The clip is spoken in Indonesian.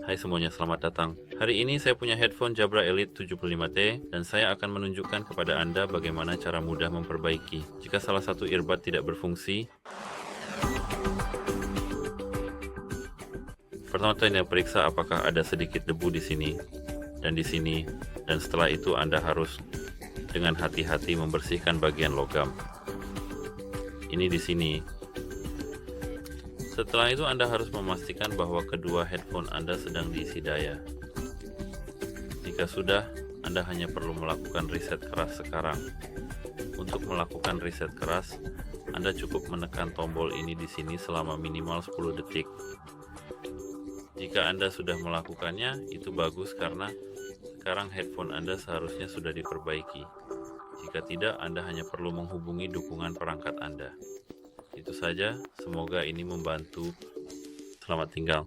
Hai semuanya, selamat datang. Hari ini saya punya headphone Jabra Elite 75T dan saya akan menunjukkan kepada Anda bagaimana cara mudah memperbaiki. Jika salah satu earbud tidak berfungsi, pertama-tama periksa apakah ada sedikit debu di sini dan di sini, dan setelah itu Anda harus dengan hati-hati membersihkan bagian logam. Ini di sini. Setelah itu Anda harus memastikan bahwa kedua headphone Anda sedang diisi daya. Jika sudah, Anda hanya perlu melakukan reset keras sekarang. Untuk melakukan reset keras, Anda cukup menekan tombol ini di sini selama minimal 10 detik. Jika Anda sudah melakukannya, itu bagus karena sekarang headphone Anda seharusnya sudah diperbaiki. Jika tidak, Anda hanya perlu menghubungi dukungan perangkat Anda. Itu saja, semoga ini membantu. Selamat tinggal.